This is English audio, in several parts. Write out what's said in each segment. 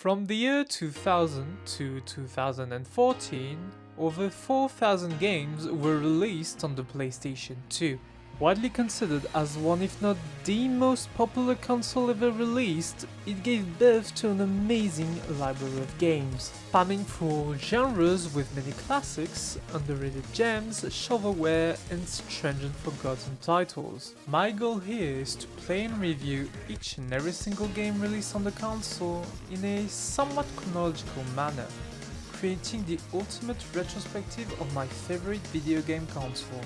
From the year 2000 to 2014, over 4,000 games were released on the PlayStation 2. Widely considered as one if not the most popular console ever released, it gave birth to an amazing library of games, spanning through genres with many classics, underrated gems, shovelware, and strange and forgotten titles. My goal here is to play and review each and every single game released on the console in a somewhat chronological manner, creating the ultimate retrospective of my favorite video game console.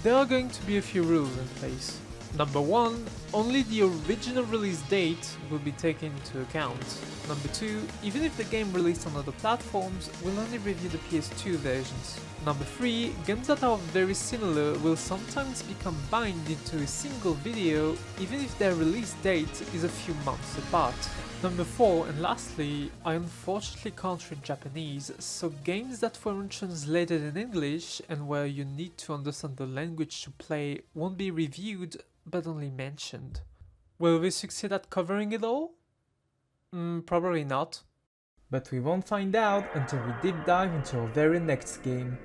There are going to be a few rules in place. Number 1, only the original release date will be taken into account. Number 2, even if the game released on other platforms, we'll only review the PS2 versions. Number 3, games that are very similar will sometimes be combined into a single video, even if their release date is a few months apart. Number 4, and lastly, I unfortunately can't read Japanese, so games that weren't translated in English and where you need to understand the language to play won't be reviewed, but only mentioned. Will we succeed at covering it all? Probably not. But we won't find out until we deep dive into our very next game.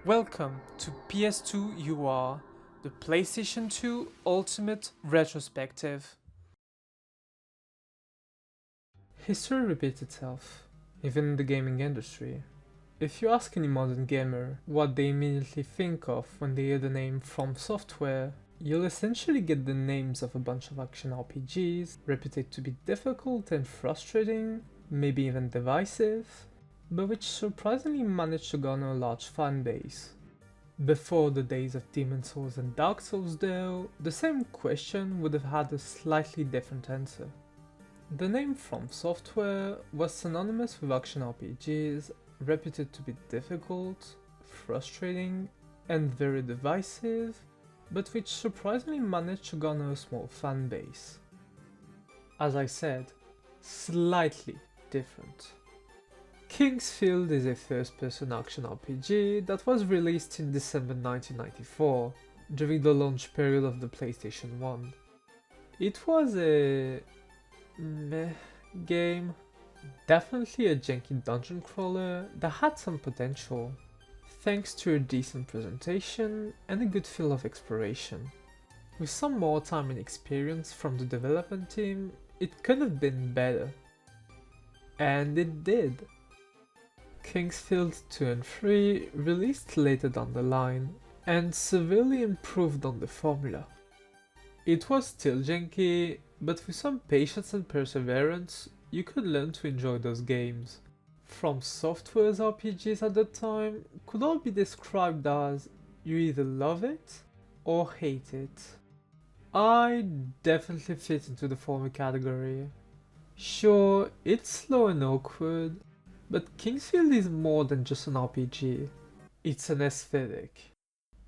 Welcome to PS2 UR, the PlayStation 2 Ultimate Retrospective. History repeats itself, even in the gaming industry. If you ask any modern gamer what they immediately think of when they hear the name From Software, you'll essentially get the names of a bunch of action RPGs, reputed to be difficult and frustrating, maybe even divisive, but which surprisingly managed to garner a large fan base. Before the days of Demon Souls and Dark Souls though, the same question would have had a slightly different answer. The name From Software was synonymous with action RPGs, reputed to be difficult, frustrating, and very divisive, but which surprisingly managed to garner a small fan base. As I said, slightly different. King's Field is a first-person action RPG that was released in December 1994, during the launch period of the PlayStation 1. It was a meh game, definitely a janky dungeon crawler that had some potential, thanks to a decent presentation and a good feel of exploration. With some more time and experience from the development team, it could have been better. And it did. King's Field 2 and 3 released later down the line, and severely improved on the formula. It was still janky, but with some patience and perseverance, you could learn to enjoy those games. From Software's RPGs at the time could all be described as you either love it or hate it. I definitely fit into the former category. Sure, it's slow and awkward, but King's Field is more than just an RPG. It's an aesthetic.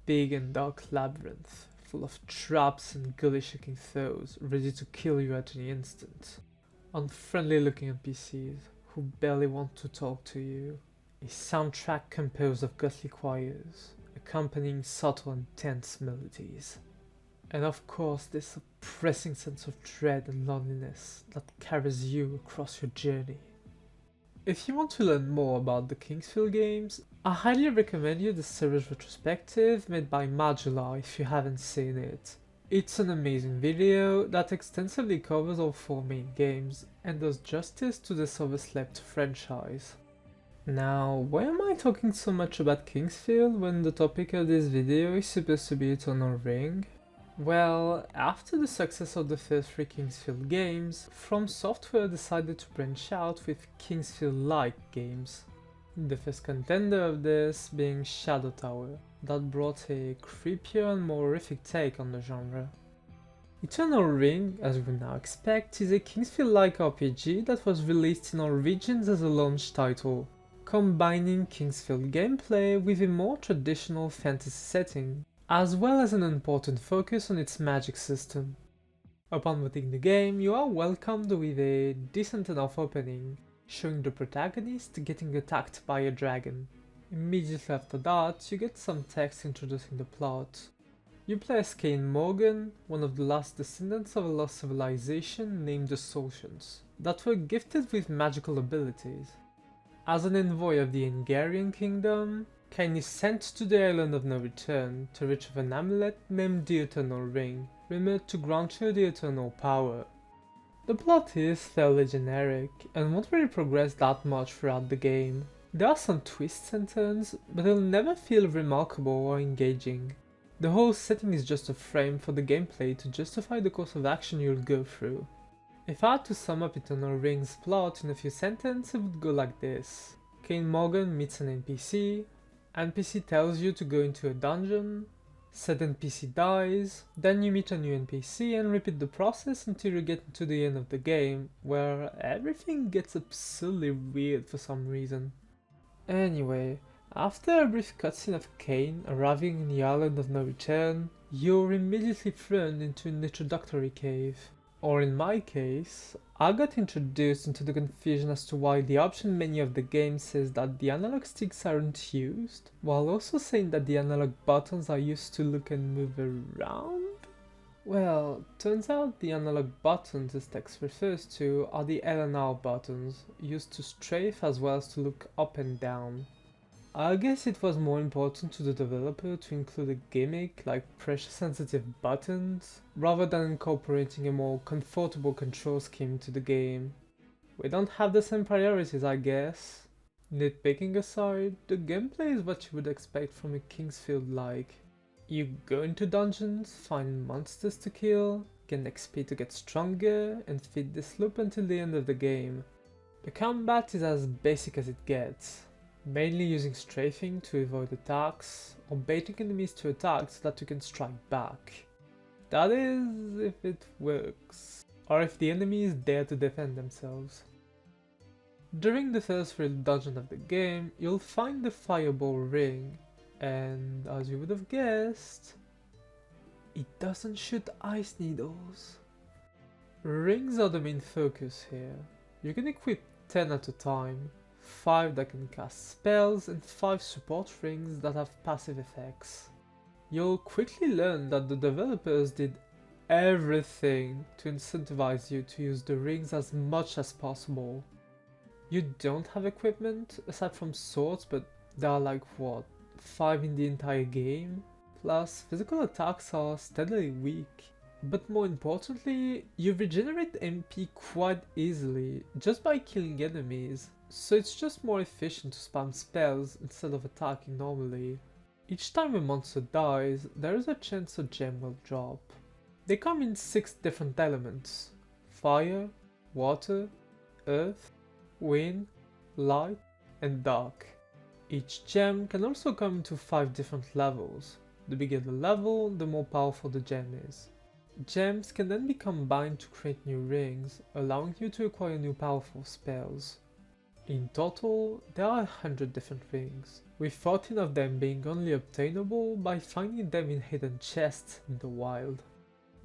Big and dark labyrinth, full of traps and gully-shaking foes ready to kill you at any instant. Unfriendly looking NPCs who barely want to talk to you. A soundtrack composed of ghostly choirs, accompanying subtle and tense melodies. And of course this oppressing sense of dread and loneliness that carries you across your journey. If you want to learn more about the King's Field games, I highly recommend you the series retrospective made by Majula if you haven't seen it. It's an amazing video that extensively covers all 4 main games and does justice to this overslept franchise. Now, why am I talking so much about King's Field when the topic of this video is supposed to be Eternal Ring? Well, after the success of the first 3 King's Field games, From Software decided to branch out with King's Field-like games. The first contender of this being Shadow Tower, that brought a creepier and more horrific take on the genre. Eternal Ring, as we now expect, is a King's Field-like RPG that was released in all regions as a launch title, combining King's Field gameplay with a more traditional fantasy setting, as well as an important focus on its magic system. Upon booting the game, you are welcomed with a decent enough opening, showing the protagonist getting attacked by a dragon. Immediately after that, you get some text introducing the plot. You play as Cain Morgan, one of the last descendants of a lost civilization named the Soltians, that were gifted with magical abilities. As an envoy of the Hungarian kingdom, Cain is sent to the island of no return to retrieve an amulet named the Eternal Ring, rumored to grant you the eternal power. The plot is fairly generic, and won't really progress that much throughout the game. There are some twists and turns, but it'll never feel remarkable or engaging. The whole setting is just a frame for the gameplay to justify the course of action you'll go through. If I had to sum up Eternal Ring's plot in a few sentences, it would go like this. Cain Morgan meets an NPC tells you to go into a dungeon, said NPC dies, then you meet a new NPC and repeat the process until you get to the end of the game, where everything gets absurdly weird for some reason. Anyway, after a brief cutscene of Cain arriving in the island of no return, you're immediately thrown into an introductory cave. Or in my case, I got introduced into the confusion as to why the option menu of the game says that the analog sticks aren't used, while also saying that the analog buttons are used to look and move around? Well, turns out the analog buttons this text refers to are the L and R buttons, used to strafe as well as to look up and down. I guess it was more important to the developer to include a gimmick like pressure-sensitive buttons, rather than incorporating a more comfortable control scheme to the game. We don't have the same priorities, I guess. Nitpicking aside, the gameplay is what you would expect from a Kingsfield-like. You go into dungeons, find monsters to kill, gain XP to get stronger, and feed this loop until the end of the game. The combat is as basic as it gets, mainly using strafing to avoid attacks, or baiting enemies to attack so that you can strike back. That is, if it works, or if the enemies dare to defend themselves. During the first real dungeon of the game, you'll find the Fireball Ring, and as you would have guessed, it doesn't shoot ice needles. Rings are the main focus here. You can equip 10 at a time, 5 that can cast spells and 5 support rings that have passive effects. You'll quickly learn that the developers did everything to incentivize you to use the rings as much as possible. You don't have equipment aside from swords, but there are like what, 5 in the entire game? Plus, physical attacks are steadily weak. But more importantly, you regenerate MP quite easily just by killing enemies, so it's just more efficient to spam spells instead of attacking normally. Each time a monster dies, there is a chance a gem will drop. They come in 6 different elements: fire, water, earth, wind, light, and dark. Each gem can also come into 5 different levels. The bigger the level, the more powerful the gem is. Gems can then be combined to create new rings, allowing you to acquire new powerful spells. In total, there are 100 different rings, with 14 of them being only obtainable by finding them in hidden chests in the wild.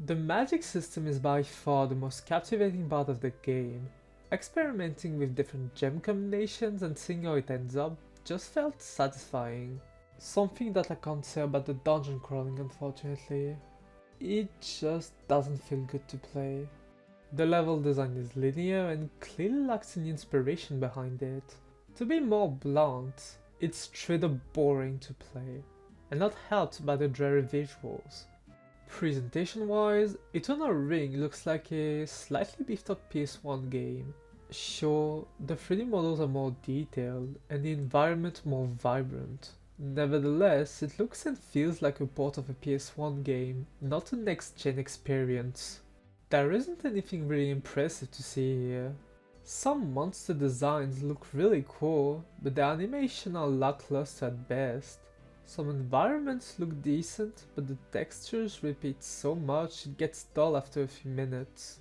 The magic system is by far the most captivating part of the game. Experimenting with different gem combinations and seeing how it ends up just felt satisfying. Something that I can't say about the dungeon crawling, unfortunately. It just doesn't feel good to play. The level design is linear and clearly lacks any inspiration behind it. To be more blunt, it's straight up boring to play, and not helped by the dreary visuals. Presentation wise, Eternal Ring looks like a slightly beefed up PS1 game. Sure, the 3D models are more detailed and the environment more vibrant. Nevertheless, it looks and feels like a port of a PS1 game, not a next-gen experience. There isn't anything really impressive to see here. Some monster designs look really cool, but the animation are lackluster at best. Some environments look decent, but the textures repeat so much it gets dull after a few minutes.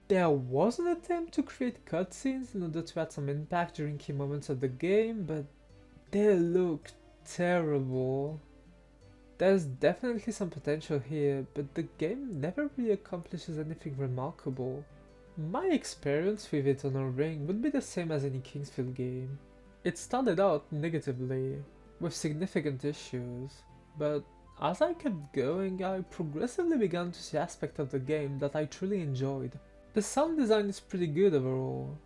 There was an attempt to create cutscenes in order to add some impact during key moments of the game, but they look terrible. There's definitely some potential here, but the game never really accomplishes anything remarkable. My experience with Eternal Ring would be the same as any Kingsfield game. It started out negatively, with significant issues, but As I kept going, I progressively began to see aspects of the game that I truly enjoyed. The sound design is pretty good overall.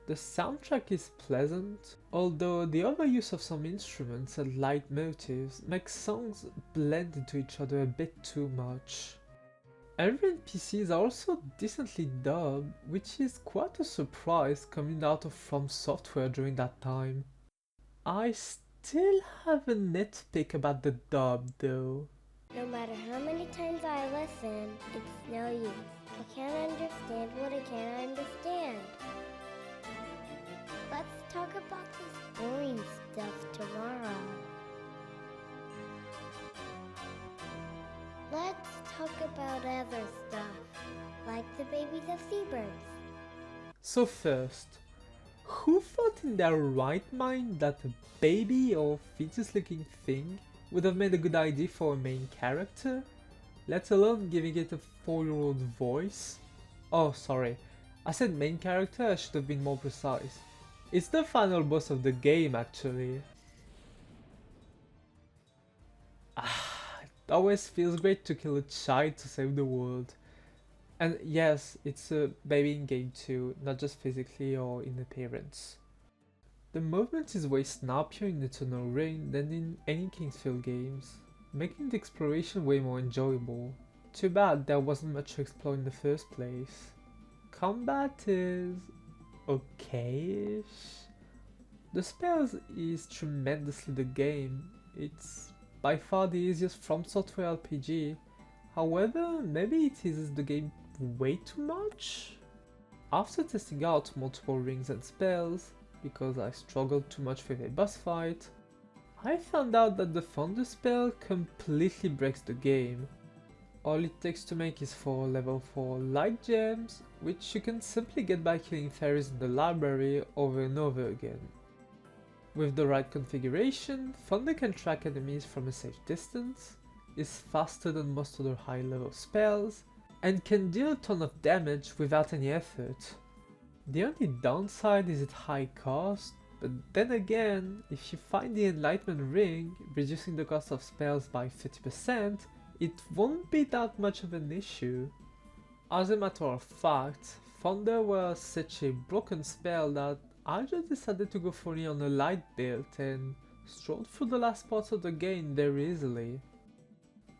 The soundtrack is pleasant, although the overuse of some instruments and light motifs makes songs blend into each other a bit too much. Every NPC is also decently dubbed, which is quite a surprise coming out of From Software during that time. I still have a nitpick about the dub though. No matter how many times I listen, it's no use. I can't understand what I can't understand. Let's talk about this boring stuff tomorrow. Let's talk about other stuff, like the babies of seabirds. So first, who thought in their right mind that a baby or fetus looking thing would have made a good idea for a main character, let alone giving it a 4-year-old voice? Oh sorry, I said main character, I should have been more precise. It's the final boss of the game actually. It always feels great to kill a child to save the world. And yes, it's a baby in game too, not just physically or in appearance. The movement is way snappier in Eternal Ring than in any Kingsfield games, making the exploration way more enjoyable. Too bad there wasn't much to explore in the first place. Combat is okay-ish. The spells is tremendously the game. It's by far the easiest From Software RPG. However, maybe it eases the game way too much? After testing out multiple rings and spells, because I struggled too much with a boss fight, I found out that the Thunder spell completely breaks the game. All it takes to make is 4 level 4 light gems, which you can simply get by killing fairies in the library over and over again. With the right configuration, Thunder can track enemies from a safe distance, is faster than most other high level spells, and can deal a ton of damage without any effort. The only downside is its high cost, but then again, if you find the Enlightenment Ring, reducing the cost of spells by 50%, it won't be that much of an issue. As a matter of fact, Thunder was such a broken spell that I just decided to go fully on a light build and strolled through the last parts of the game very easily.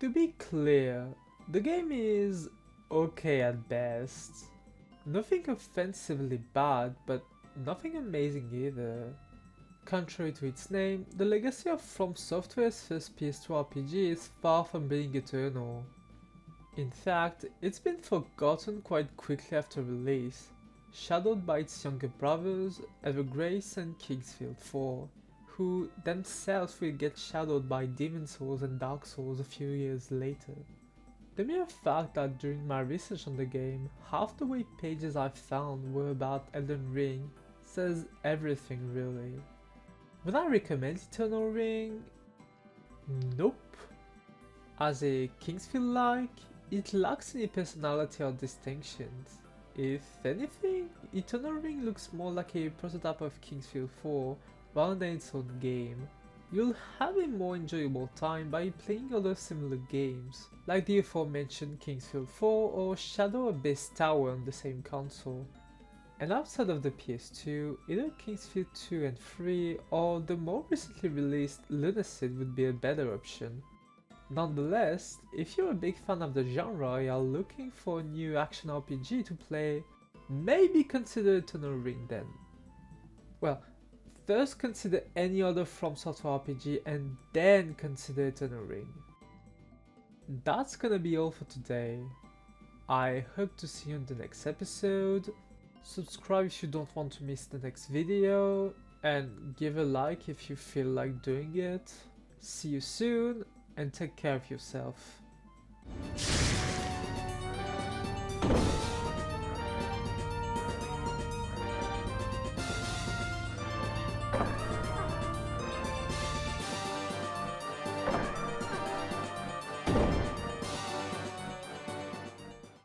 To be clear, the game is okay at best. Nothing offensively bad, but nothing amazing either. Contrary to its name, the legacy of From Software's first PS2 RPG is far from being eternal. In fact, it's been forgotten quite quickly after release, shadowed by its younger brothers, Evergrace and Kingsfield 4, who themselves will get shadowed by Demon Souls and Dark Souls a few years later. The mere fact that during my research on the game, half the web pages I found were about Elden Ring says everything really. Would I recommend Eternal Ring? Nope. As a Kingsfield-like, it lacks any personality or distinctions. If anything, Eternal Ring looks more like a prototype of Kingsfield 4 rather than its own game. You'll have a more enjoyable time by playing other similar games, like the aforementioned Kingsfield 4 or Shadow Abyss Tower on the same console. And outside of the PS2, either Kingsfield 2 and 3 or the more recently released Lunacy would be a better option. Nonetheless, if you're a big fan of the genre and are looking for a new action RPG to play, maybe consider Eternal Ring then. Well, first consider any other From Software RPG and then consider Eternal Ring. That's gonna be all for today. I hope to see you in the next episode. Subscribe if you don't want to miss the next video, and give a like if you feel like doing it. See you soon, and take care of yourself.